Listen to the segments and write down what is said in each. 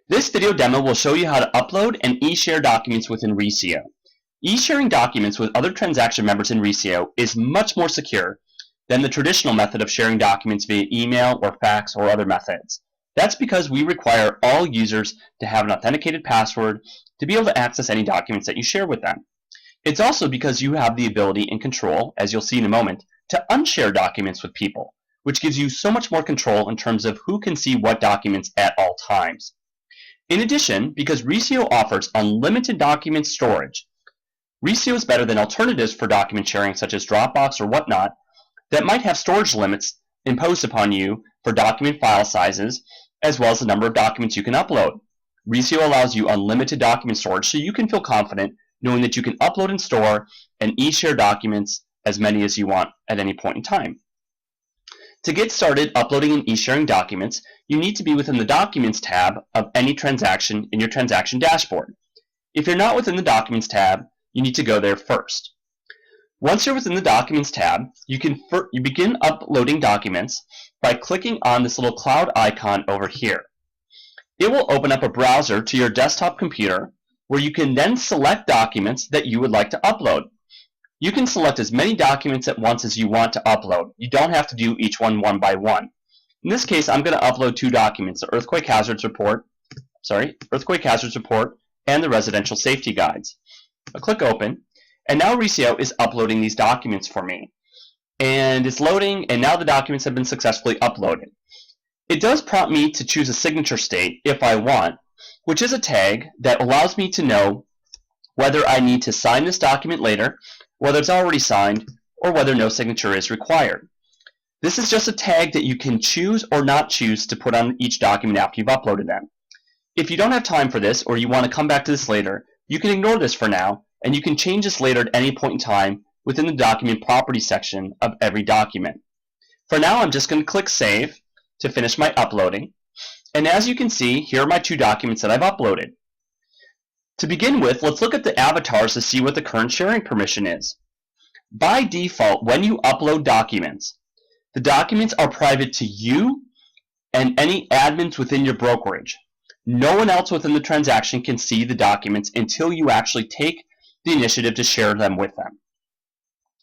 This video demo will show you how to upload and e-share documents within Reesio. E-sharing documents with other transaction members in Reesio is much more secure than the traditional method of sharing documents via email or fax or other methods. That's because we require all users to have an authenticated password to be able to access any documents that you share with them. It's also because you have the ability and control, as you'll see in a moment, to unshare documents with people, which gives you so much more control in terms of who can see what documents at all times. In addition, because Reesio offers unlimited document storage, Reesio is better than alternatives for document sharing such as Dropbox or whatnot that might have storage limits imposed upon you for document file sizes as well as the number of documents you can upload. Reesio allows you unlimited document storage so you can feel confident knowing that you can upload and store and e-share documents as many as you want at any point in time. To get started uploading and e-sharing documents, you need to be within the Documents tab of any transaction in your transaction dashboard. If you're not within the Documents tab, you need to go there first. Once you're within the Documents tab, you begin uploading documents by clicking on this little cloud icon over here. It will open up a browser to your desktop computer where you can then select documents that you would like to upload. You can select as many documents at once as you want to upload. You don't have to do each one by one. In this case, I'm going to upload two documents, the Earthquake Hazards Report and the Residential Safety Guides. I'll click Open, and now Reesio is uploading these documents for me. And it's loading, and now the documents have been successfully uploaded. It does prompt me to choose a signature state if I want, which is a tag that allows me to know whether I need to sign this document later, whether it's already signed, or whether no signature is required. This is just a tag that you can choose or not choose to put on each document after you've uploaded them. If you don't have time for this, or you want to come back to this later, you can ignore this for now, and you can change this later at any point in time within the document properties section of every document. For now, I'm just going to click Save to finish my uploading. And as you can see, here are my two documents that I've uploaded. To begin with, let's look at the avatars to see what the current sharing permission is. By default, when you upload documents, the documents are private to you and any admins within your brokerage. No one else within the transaction can see the documents until you actually take the initiative to share them with them.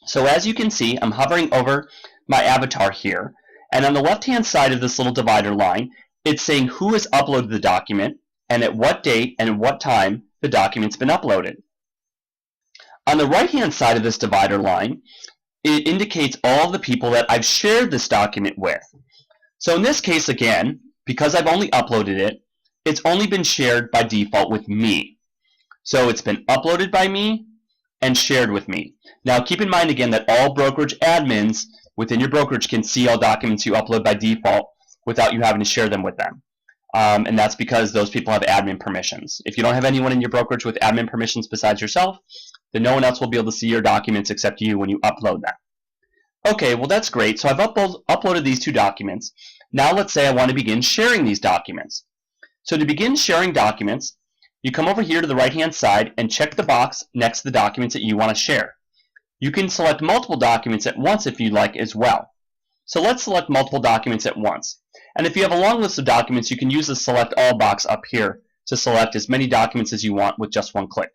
So as you can see, I'm hovering over my avatar here, and on the left-hand side of this little divider line, it's saying who has uploaded the document and at what date and at what time the document's been uploaded. On the right-hand side of this divider line, it indicates all the people that I've shared this document with. So in this case, again, because I've only uploaded it, it's only been shared by default with me. So it's been uploaded by me and shared with me. Now keep in mind again that all brokerage admins within your brokerage can see all documents you upload by default without you having to share them with them. And that's because those people have admin permissions. If you don't have anyone in your brokerage with admin permissions besides yourself, then no one else will be able to see your documents except you when you upload them. Okay, well that's great. So I've uploaded these two documents. Now let's say I want to begin sharing these documents. So to begin sharing documents, you come over here to the right-hand side and check the box next to the documents that you want to share. You can select multiple documents at once if you'd like as well. So let's select multiple documents at once. And if you have a long list of documents, you can use the Select All box up here to select as many documents as you want with just one click.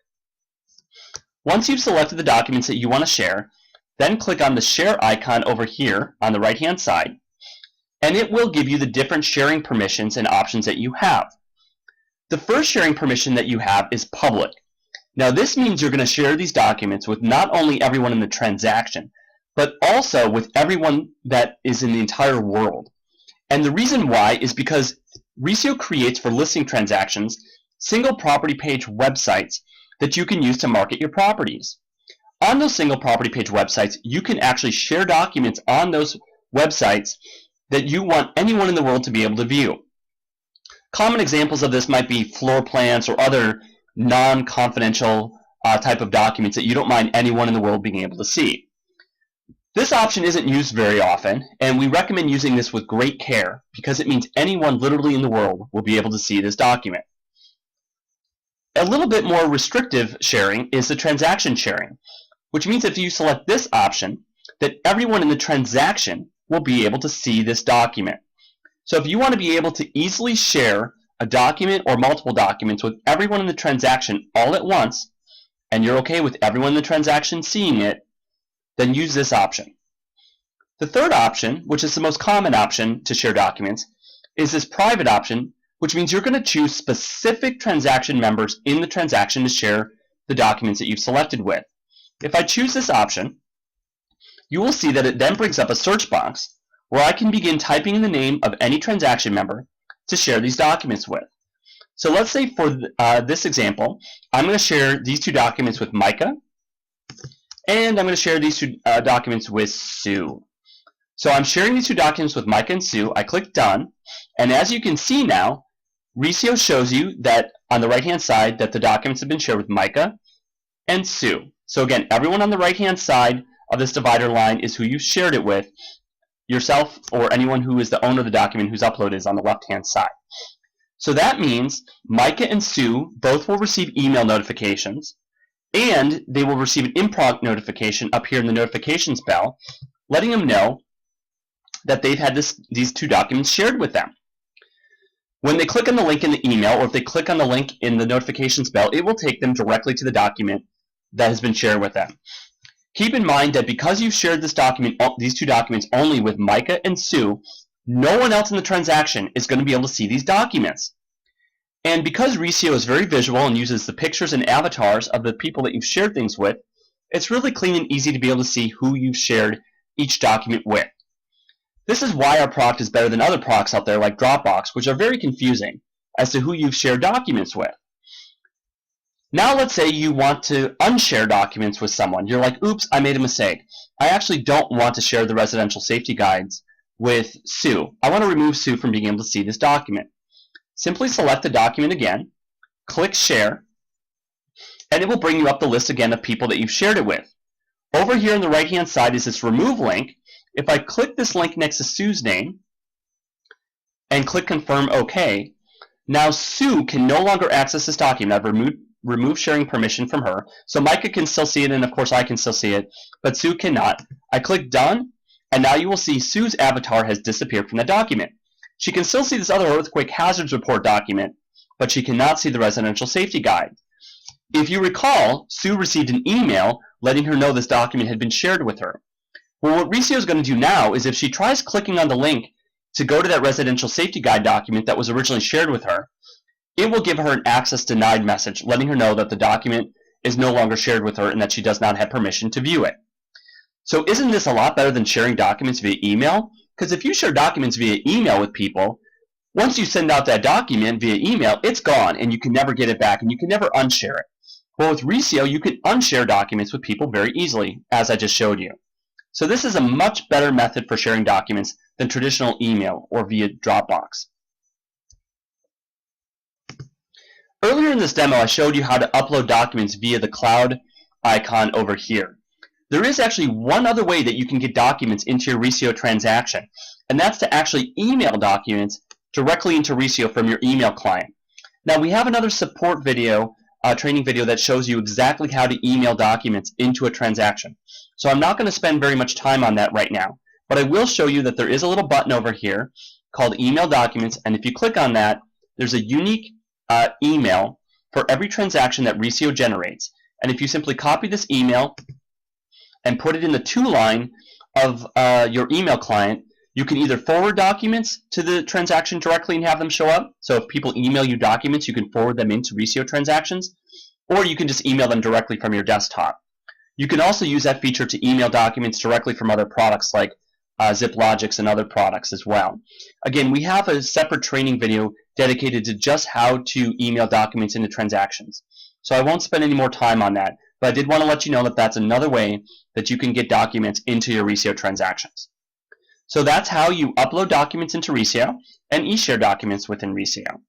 Once you've selected the documents that you want to share, then click on the Share icon over here on the right-hand side, and it will give you the different sharing permissions and options that you have. The first sharing permission that you have is Public. Now this means you're going to share these documents with not only everyone in the transaction, but also with everyone that is in the entire world. And the reason why is because Reesio creates for listing transactions single property page websites that you can use to market your properties. On those single property page websites, you can actually share documents on those websites that you want anyone in the world to be able to view. Common examples of this might be floor plans or other non-confidential type of documents that you don't mind anyone in the world being able to see. This option isn't used very often, and we recommend using this with great care because it means anyone literally in the world will be able to see this document. A little bit more restrictive sharing is the transaction sharing, which means if you select this option, that everyone in the transaction will be able to see this document. So if you want to be able to easily share a document or multiple documents with everyone in the transaction all at once, and you're okay with everyone in the transaction seeing it, then use this option. The third option, which is the most common option to share documents, is this private option, which means you're going to choose specific transaction members in the transaction to share the documents that you've selected with. If I choose this option, you will see that it then brings up a search box where I can begin typing in the name of any transaction member to share these documents with. So let's say for this example, I'm going to share these two documents with Micah, and I'm going to share these two documents with Sue. So I'm sharing these two documents with Micah and Sue. I click Done, and as you can see now, Reesio shows you that on the right-hand side that the documents have been shared with Micah and Sue. So again, everyone on the right-hand side of this divider line is who you shared it with. Yourself or anyone who is the owner of the document whose upload is on the left-hand side. So that means Micah and Sue both will receive email notifications, and they will receive an impromptu notification up here in the notifications bell, letting them know that they've had these two documents shared with them. When they click on the link in the email, or if they click on the link in the notifications bell, it will take them directly to the document that has been shared with them. Keep in mind that because you've shared this document, these two documents only with Micah and Sue, no one else in the transaction is going to be able to see these documents. And because Reesio is very visual and uses the pictures and avatars of the people that you've shared things with, it's really clean and easy to be able to see who you've shared each document with. This is why our product is better than other products out there like Dropbox, which are very confusing as to who you've shared documents with. Now let's say you want to unshare documents with someone. You're like, oops, I made a mistake. I actually don't want to share the residential safety guides with Sue. I want to remove Sue from being able to see this document. Simply select the document again, click Share, and it will bring you up the list again of people that you've shared it with. Over here on the right-hand side is this Remove link. If I click this link next to Sue's name and click Confirm OK, now Sue can no longer access this document. I've remove sharing permission from her. So Micah can still see it, and of course I can still see it, but Sue cannot. I click Done, and now you will see Sue's avatar has disappeared from the document. She can still see this other earthquake hazards report document, but she cannot see the residential safety guide. If you recall, Sue received an email letting her know this document had been shared with her. Well, what Reesio is going to do now is if she tries clicking on the link to go to that residential safety guide document that was originally shared with her, it will give her an access denied message, letting her know that the document is no longer shared with her and that she does not have permission to view it. So isn't this a lot better than sharing documents via email? Because if you share documents via email with people, once you send out that document via email, it's gone and you can never get it back and you can never unshare it. Well, with Reesio, you can unshare documents with people very easily, as I just showed you. So this is a much better method for sharing documents than traditional email or via Dropbox. Earlier in this demo, I showed you how to upload documents via the cloud icon over here. There is actually one other way that you can get documents into your Reesio transaction, and that's to actually email documents directly into Reesio from your email client. Now, we have another support video, training video that shows you exactly how to email documents into a transaction. So I'm not going to spend very much time on that right now, but I will show you that there is a little button over here called Email Documents, and if you click on that, there's a unique email for every transaction that Reesio generates. And if you simply copy this email and put it in the to line of your email client, you can either forward documents to the transaction directly and have them show up. So if people email you documents, you can forward them into Reesio transactions, or you can just email them directly from your desktop. You can also use that feature to email documents directly from other products like ZipLogix and other products as well. Again, we have a separate training video dedicated to just how to email documents into transactions. So I won't spend any more time on that, but I did want to let you know that that's another way that you can get documents into your Reesio transactions. So that's how you upload documents into Reesio and e-share documents within Reesio.